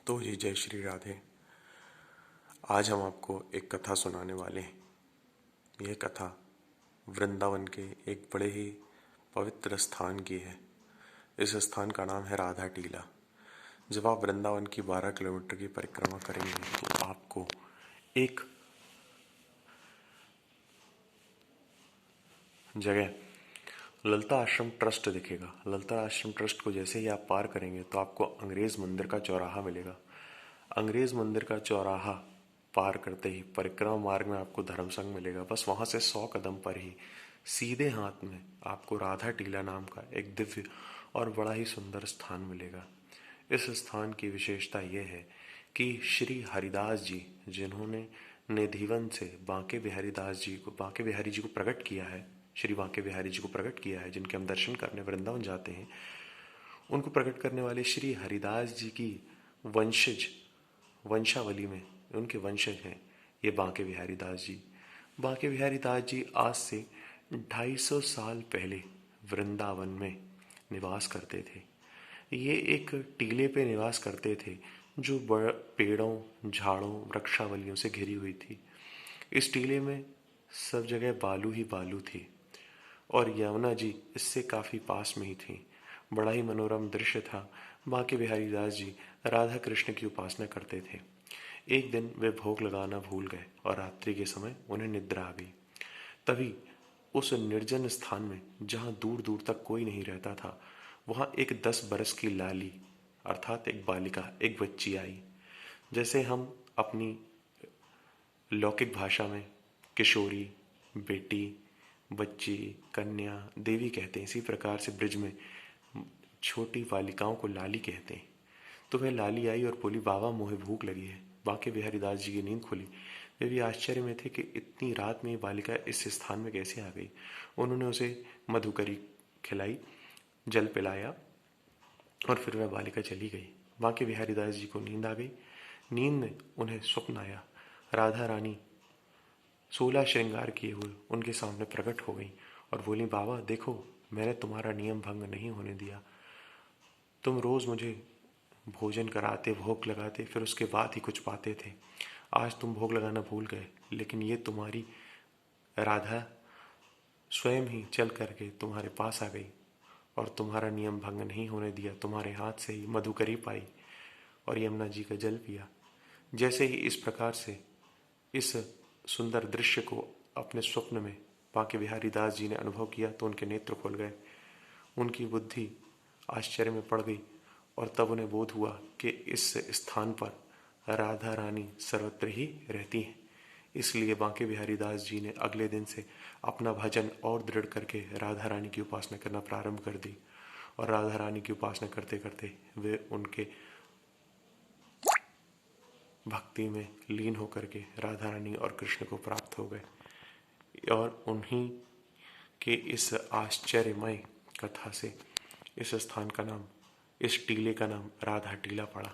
तो जी जय श्री राधे। आज हम आपको एक कथा सुनाने वाले हैं। यह कथा वृंदावन के एक बड़े ही पवित्र स्थान की है। इस स्थान का नाम है राधा टीला। जब आप वृंदावन की 12 किलोमीटर की परिक्रमा करेंगे तो आपको एक जगह ललिता आश्रम ट्रस्ट दिखेगा। ललिता आश्रम ट्रस्ट को जैसे ही आप पार करेंगे तो आपको अंग्रेज मंदिर का चौराहा मिलेगा। अंग्रेज मंदिर का चौराहा पार करते ही परिक्रमा मार्ग में आपको धर्म संघ मिलेगा। बस वहां से 100 कदम पर ही सीधे हाथ में आपको राधा टीला नाम का एक दिव्य और बड़ा ही सुंदर स्थान मिलेगा। इस स्थान की विशेषता यह है कि श्री हरिदास जी, जिन्होंने निधिवन से बांके बिहारी जी को प्रकट किया है, श्री बांके बिहारी जी को प्रकट किया है, जिनके हम दर्शन करने वृंदावन जाते हैं, उनको प्रकट करने वाले श्री हरिदास जी की वंशावली में उनके वंशज हैं ये बांके बिहारी दास जी। बांके बिहारी दास जी आज से 250 साल पहले वृंदावन में निवास करते थे। ये एक टीले पे निवास करते थे जो पेड़ों, झाड़ों, वृक्षावलियों से घिरी हुई थी। इस टीले में सब जगह बालू ही बालू थी और यमुना जी इससे काफी पास में ही थी। बड़ा ही मनोरम दृश्य था। बांके बिहारी दास जी राधा कृष्ण की उपासना करते थे। एक दिन वे भोग लगाना भूल गए और रात्रि के समय उन्हें निद्रा आ गई। तभी उस निर्जन स्थान में जहां दूर दूर तक कोई नहीं रहता था, वहां एक 10 बरस की लाली अर्थात एक बालिका, एक बच्ची आई। जैसे हम अपनी लौकिक भाषा में किशोरी, बेटी, बच्ची, कन्या, देवी कहते हैं, इसी प्रकार से ब्रिज में छोटी बालिकाओं को लाली कहते हैं। तो वह लाली आई और बोली, बाबा मुझे भूख लगी है। बांके बिहारी दास जी की नींद खुली। वे भी आश्चर्य में थे कि इतनी रात में ये बालिका इस स्थान में कैसे आ गई। उन्होंने उसे मधुकरी खिलाई, जल पिलाया और फिर वह बालिका चली गई। बांके बिहारी दास जी को नींद आ गई। नींद में उन्हें स्वप्न आया। राधा रानी 16 श्रृंगार किए हुए उनके सामने प्रकट हो गई और बोली, बाबा देखो, मैंने तुम्हारा नियम भंग नहीं होने दिया। तुम रोज मुझे भोजन कराते, भोग लगाते, फिर उसके बाद ही कुछ पाते थे। आज तुम भोग लगाना भूल गए, लेकिन ये तुम्हारी राधा स्वयं ही चल करके तुम्हारे पास आ गई और तुम्हारा नियम भंग नहीं होने दिया। तुम्हारे हाथ से ही मधुकरी पाई और यमुना जी का जल पिया। जैसे ही इस प्रकार से इस सुंदर दृश्य को अपने स्वप्न में बांके बिहारी दास जी ने अनुभव किया तो उनके नेत्र खुल गए। उनकी बुद्धि आश्चर्य में पड़ गई और तब उन्हें बोध हुआ कि इस स्थान पर राधा रानी सर्वत्र ही रहती हैं। इसलिए बांके बिहारी दास जी ने अगले दिन से अपना भजन और दृढ़ करके राधा रानी की उपासना करना प्रारंभ कर दी और राधा रानी की उपासना करते करते वे उनके भक्ति में लीन होकर के राधा रानी और कृष्ण को प्राप्त हो गए। और उन्हीं के इस आश्चर्यमय कथा से इस स्थान का नाम, इस टीले का नाम राधा टीला पड़ा।